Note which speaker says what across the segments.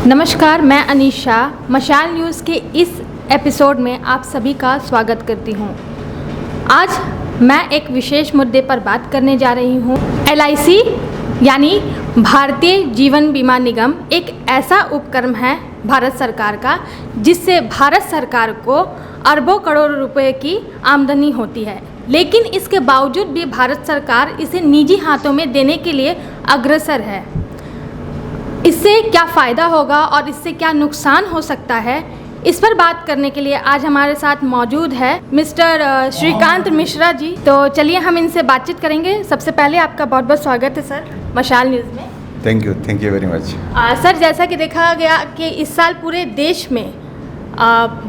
Speaker 1: नमस्कार, मैं अनीशा मशाल न्यूज़ के इस एपिसोड में आप सभी का स्वागत करती हूं। आज मैं एक विशेष मुद्दे पर बात करने जा रही हूं। LIC यानी भारतीय जीवन बीमा निगम एक ऐसा उपक्रम है भारत सरकार का जिससे भारत सरकार को अरबों करोड़ रुपए की आमदनी होती है, लेकिन इसके बावजूद भी भारत सरकार इसे निजी हाथों में देने के लिए अग्रसर है। इससे क्या फ़ायदा होगा और इससे क्या नुकसान हो सकता है, इस पर बात करने के लिए आज हमारे साथ मौजूद है मिस्टर श्रीकांत मिश्रा जी। तो चलिए हम इनसे बातचीत करेंगे। सबसे पहले आपका बहुत बहुत स्वागत है सर मशाल न्यूज़ में।
Speaker 2: Thank you very much.
Speaker 1: Sir, जैसा कि देखा गया कि इस साल पूरे देश में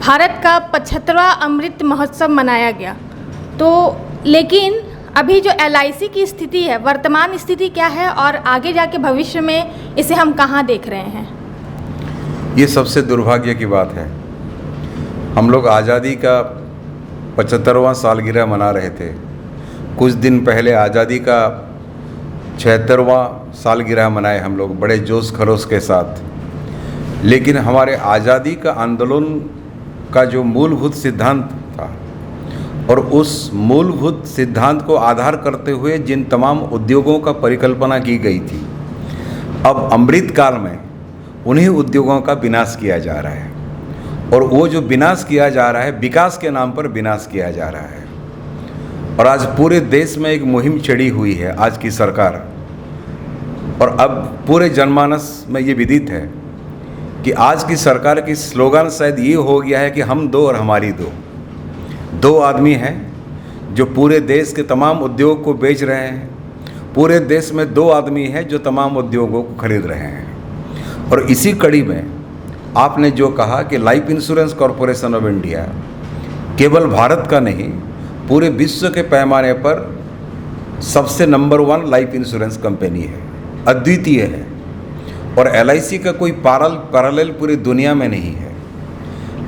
Speaker 1: भारत का 75वां अमृत महोत्सव मनाया गया, तो लेकिन अभी जो LIC की स्थिति है, वर्तमान स्थिति क्या है और आगे जाके भविष्य में इसे हम कहाँ देख रहे हैं?
Speaker 2: ये सबसे दुर्भाग्य की बात है। हम लोग आज़ादी का 75वां सालगिरह मना रहे थे। कुछ दिन पहले आज़ादी का 76वां सालगिरह मनाए हम लोग बड़े जोश खरोश के साथ। लेकिन हमारे आज़ादी का आंदोलन का जो मूलभूत सिद्धांत था और उस मूलभूत सिद्धांत को आधार करते हुए जिन तमाम उद्योगों का परिकल्पना की गई थी, अब अमृत काल में उन्हीं उद्योगों का विनाश किया जा रहा है। और वो जो विनाश किया जा रहा है, विकास के नाम पर विनाश किया जा रहा है। और आज पूरे देश में एक मुहिम छिड़ी हुई है आज की सरकार, और अब पूरे जनमानस में ये विदित है कि आज की सरकार की स्लोगन शायद ये हो गया है कि हम दो और हमारी दो आदमी हैं जो पूरे देश के तमाम उद्योग को बेच रहे हैं। पूरे देश में दो आदमी हैं जो तमाम उद्योगों को खरीद रहे हैं। और इसी कड़ी में आपने जो कहा कि life insurance corporation of India केवल भारत का नहीं, पूरे विश्व के पैमाने पर सबसे नंबर 1 लाइफ इंश्योरेंस कंपनी है, अद्वितीय है। और LIC का कोई पैरेलल पूरी दुनिया में नहीं है।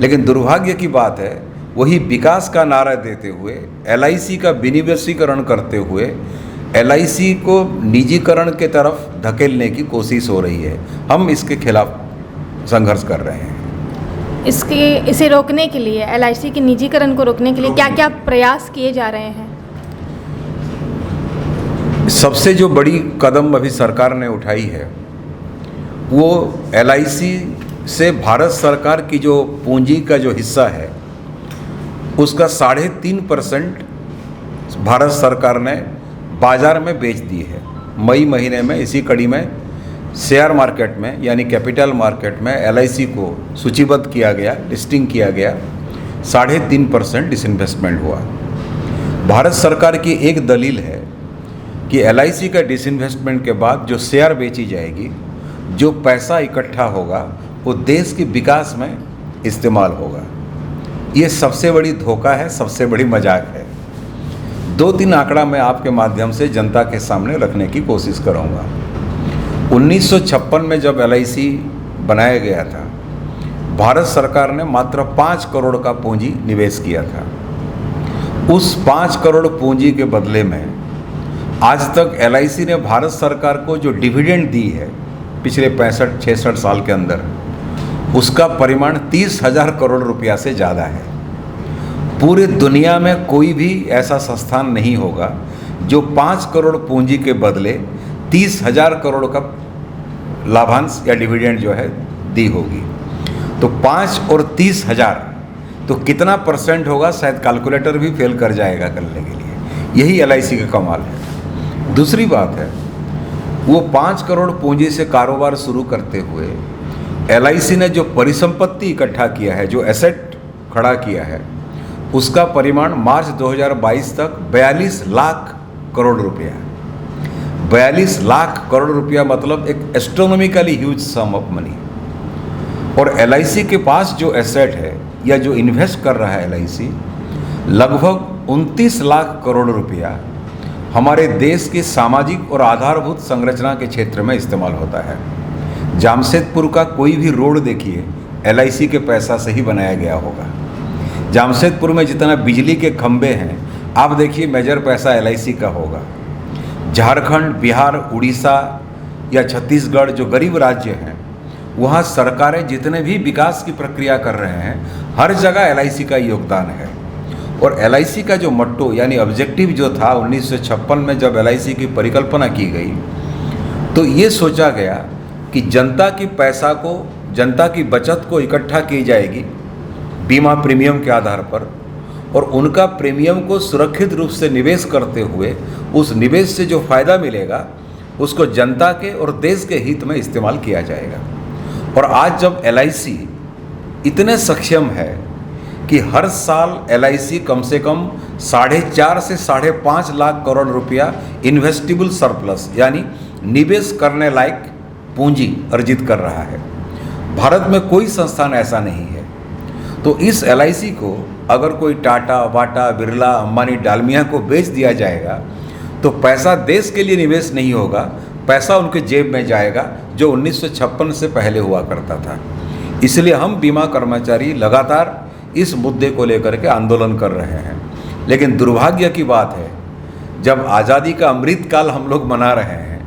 Speaker 2: लेकिन दुर्भाग्य की बात है, वही विकास का नारा देते हुए LIC का विनिवेशीकरण करते हुए LIC को निजीकरण के तरफ धकेलने की कोशिश हो रही है। हम इसके खिलाफ संघर्ष कर रहे हैं।
Speaker 1: इसे रोकने के लिए, LIC के निजीकरण को रोकने के लिए क्या क्या प्रयास किए जा रहे हैं?
Speaker 2: सबसे जो बड़ी कदम अभी सरकार ने उठाई है वो LIC से भारत सरकार की जो पूंजी का जो हिस्सा है उसका 3.5% भारत सरकार ने बाज़ार में बेच दी है। मई महीने में इसी कड़ी में शेयर मार्केट में यानी कैपिटल मार्केट में LIC को सूचीबद्ध किया गया, लिस्टिंग किया गया। 3.5% डिसइन्वेस्टमेंट हुआ। भारत सरकार की एक दलील है कि LIC का डिसइन्वेस्टमेंट के बाद जो शेयर बेची जाएगी, जो पैसा इकट्ठा होगा वो देश के विकास में इस्तेमाल होगा। ये सबसे बड़ी धोखा है, सबसे बड़ी मजाक है। 2-3 आंकड़ा मैं आपके माध्यम से जनता के सामने रखने की कोशिश करूँगा। 1956 में जब LIC बनाया गया था, भारत सरकार ने मात्र 5 करोड़ का पूंजी निवेश किया था। उस 5 करोड़ पूंजी के बदले में आज तक LIC ने भारत सरकार को जो डिविडेंड दी है पिछले 65-66 साल के अंदर, उसका परिमाण 30,000 करोड़ रुपया से ज़्यादा है। पूरे दुनिया में कोई भी ऐसा संस्थान नहीं होगा जो 5 करोड़ पूंजी के बदले 30,000 करोड़ का लाभांश या डिविडेंड जो है दी होगी। तो 5 और 30,000 तो कितना परसेंट होगा, शायद कैलकुलेटर भी फेल कर जाएगा करने के लिए। यही LIC का कमाल है। दूसरी बात है, वो 5 करोड़ पूंजी से कारोबार शुरू करते हुए LIC ने जो परिसंपत्ति इकट्ठा किया है, जो एसेट खड़ा किया है, उसका परिमाण मार्च 2022 तक 42 लाख करोड़ रुपया। 42 लाख करोड़ रुपया मतलब एक astronomically huge sum of money. और LIC के पास जो एसेट है या जो इन्वेस्ट कर रहा है LIC, लगभग 29 लाख करोड़ रुपया हमारे देश की सामाजिक और आधारभूत संरचना के क्षेत्र में इस्तेमाल होता है। जामशेदपुर का कोई भी रोड देखिए LIC के पैसा से ही बनाया गया होगा। जामशेदपुर में जितना बिजली के खंभे हैं, आप देखिए मेजर पैसा LIC का होगा। झारखंड, बिहार, उड़ीसा या छत्तीसगढ़ जो गरीब राज्य हैं, वहाँ सरकारें जितने भी विकास की प्रक्रिया कर रहे हैं हर जगह एलआईसी का योगदान है। और एलआईसी का जो मट्टो यानी ऑब्जेक्टिव जो था 1956 में जब एलआईसी की परिकल्पना की गई तो ये सोचा गया कि जनता की पैसा को, जनता की बचत को इकट्ठा की जाएगी बीमा प्रीमियम के आधार पर, और उनका प्रीमियम को सुरक्षित रूप से निवेश करते हुए उस निवेश से जो फ़ायदा मिलेगा उसको जनता के और देश के हित में इस्तेमाल किया जाएगा। और आज जब एलआईसी इतने सक्षम है कि हर साल एलआईसी कम से कम 4.5 से 5.5 लाख करोड़ रुपया इन्वेस्टिबल सरप्लस यानी निवेश करने लायक पूंजी अर्जित कर रहा है। भारत में कोई संस्थान ऐसा नहीं है। तो इस एलआईसी को अगर कोई टाटा, बाटा, बिरला, अंबानी, डालमिया को बेच दिया जाएगा तो पैसा देश के लिए निवेश नहीं होगा, पैसा उनके जेब में जाएगा जो 1956 से पहले हुआ करता था। इसलिए हम बीमा कर्मचारी लगातार इस मुद्दे को लेकर के आंदोलन कर रहे हैं। लेकिन दुर्भाग्य की बात है जब आज़ादी का अमृत काल हम लोग मना रहे हैं,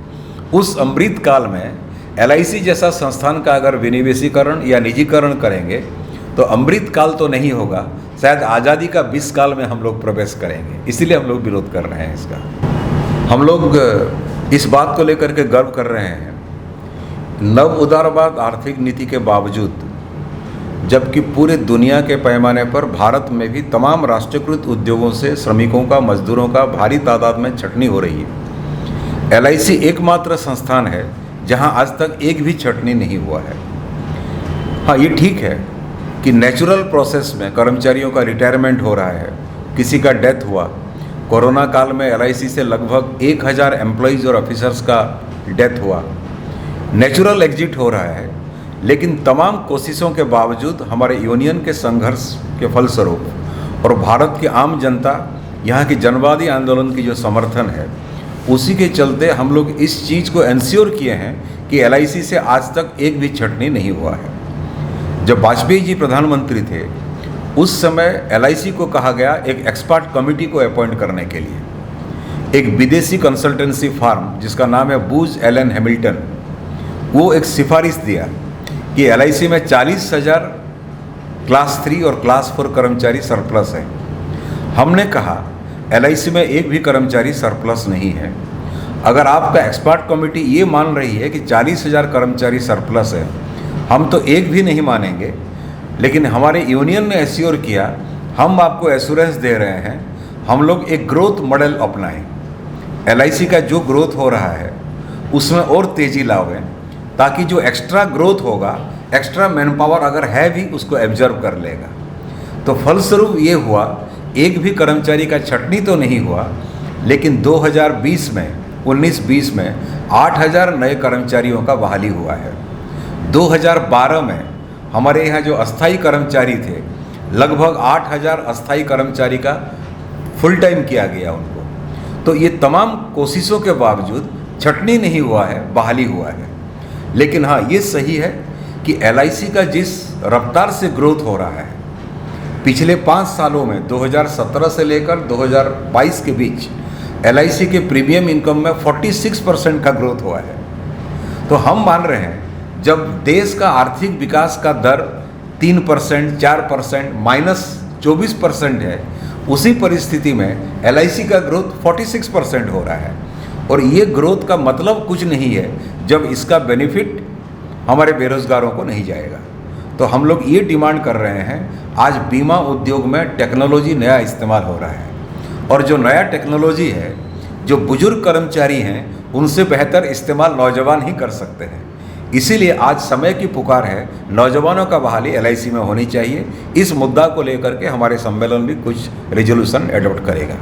Speaker 2: उस अमृत काल में एलआईसी जैसा संस्थान का अगर विनिवेशीकरण या निजीकरण करेंगे तो अमृत काल तो नहीं होगा, शायद आज़ादी का 20 काल में हम लोग प्रवेश करेंगे। इसीलिए हम लोग विरोध कर रहे हैं इसका। हम लोग इस बात को लेकर के गर्व कर रहे हैं, नव उदारवाद आर्थिक नीति के बावजूद जबकि पूरे दुनिया के पैमाने पर भारत में भी तमाम राष्ट्रीयकृत उद्योगों से श्रमिकों का, मजदूरों का भारी तादाद में छटनी हो रही है, एलआईसी एकमात्र संस्थान है जहां आज तक एक भी छटनी नहीं हुआ है। हाँ, ये ठीक है कि नेचुरल प्रोसेस में कर्मचारियों का रिटायरमेंट हो रहा है, किसी का डेथ हुआ। कोरोना काल में एलआईसी से लगभग 1000 एम्प्लॉइज़ और ऑफिसर्स का डेथ हुआ, नेचुरल एग्जिट हो रहा है। लेकिन तमाम कोशिशों के बावजूद हमारे यूनियन के संघर्ष के फलस्वरूप और भारत की आम जनता, यहाँ की जनवादी आंदोलन की जो समर्थन है, उसी के चलते हम लोग इस चीज़ को इंश्योर किए हैं कि एलआईसी से आज तक एक भी छटनी नहीं हुआ है। जब वाजपेयी जी प्रधानमंत्री थे उस समय एलआईसी को कहा गया एक एक्सपर्ट कमेटी को अपॉइंट करने के लिए। एक विदेशी कंसल्टेंसी फार्म जिसका नाम है बूज एलन हैमिल्टन, वो एक सिफारिश दिया कि एलआईसी में 40,000 क्लास 3 और क्लास 4 कर्मचारी सरप्लस है। हमने कहा एलआईसी में एक भी कर्मचारी सरप्लस नहीं है। अगर आपका एक्सपर्ट कमेटी ये मान रही है कि 40,000 कर्मचारी सरप्लस है, हम तो एक भी नहीं मानेंगे। लेकिन हमारे यूनियन ने एश्योर किया, हम आपको एश्योरेंस दे रहे हैं, हम लोग एक ग्रोथ मॉडल अपनाएं, एलआईसी का जो ग्रोथ हो रहा है उसमें और तेज़ी लावें ताकि जो एक्स्ट्रा ग्रोथ होगा, एक्स्ट्रा मैन पावर अगर है भी उसको एब्जर्व कर लेगा। तो फलस्वरूप ये हुआ, एक भी कर्मचारी का छटनी तो नहीं हुआ, लेकिन 2020 में 19-20 में 8000 नए कर्मचारियों का बहाली हुआ है। 2012 में हमारे यहाँ जो अस्थाई कर्मचारी थे, लगभग 8000 अस्थाई कर्मचारी का फुल टाइम किया गया उनको। तो ये तमाम कोशिशों के बावजूद छटनी नहीं हुआ है, बहाली हुआ है। लेकिन हाँ, ये सही है कि एलआईसी का जिस रफ्तार से ग्रोथ हो रहा है, पिछले 5 सालों में 2017 से लेकर 2022 के बीच एलआईसी के प्रीमियम इनकम में 46% का ग्रोथ हुआ है। तो हम मान रहे हैं जब देश का आर्थिक विकास का दर 3%, 4%, -24% है, उसी परिस्थिति में एलआईसी का ग्रोथ 46% हो रहा है। और ये ग्रोथ का मतलब कुछ नहीं है जब इसका बेनिफिट हमारे बेरोजगारों को नहीं जाएगा। तो हम लोग ये डिमांड कर रहे हैं, आज बीमा उद्योग में टेक्नोलॉजी नया इस्तेमाल हो रहा है, और जो नया टेक्नोलॉजी है, जो बुजुर्ग कर्मचारी हैं, उनसे बेहतर इस्तेमाल नौजवान ही कर सकते हैं। इसीलिए आज समय की पुकार है, नौजवानों का बहाली एलआईसी में होनी चाहिए। इस मुद्दा को लेकर के हमारे सम्मेलन भी कुछ रेजोल्यूशन एडॉप्ट करेगा।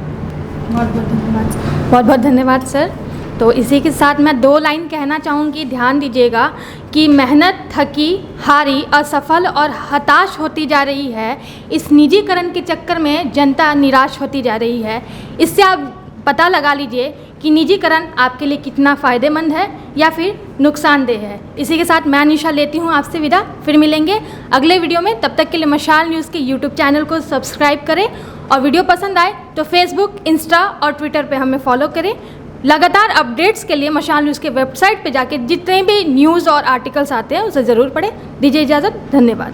Speaker 1: बहुत बहुत धन्यवाद सर। तो इसी के साथ मैं 2 लाइन कहना चाहूँगी, ध्यान दीजिएगा कि मेहनत थकी हारी, असफल और हताश होती जा रही है। इस निजीकरण के चक्कर में जनता निराश होती जा रही है। इससे आप पता लगा लीजिए कि निजीकरण आपके लिए कितना फ़ायदेमंद है या फिर नुकसानदेह है। इसी के साथ मैं अनीशा लेती हूँ आपसे विदा, फिर मिलेंगे अगले वीडियो में। तब तक के लिए मशाल न्यूज़ के यूट्यूब चैनल को सब्सक्राइब करें और वीडियो पसंद आए तो फेसबुक, इंस्टा और ट्विटर पे हमें फॉलो करें। लगातार अपडेट्स के लिए मशाल न्यूज़ के वेबसाइट पे जाके जितने भी न्यूज़ और आर्टिकल्स आते हैं उसे ज़रूर पढ़ें। दीजिए इजाज़त, धन्यवाद।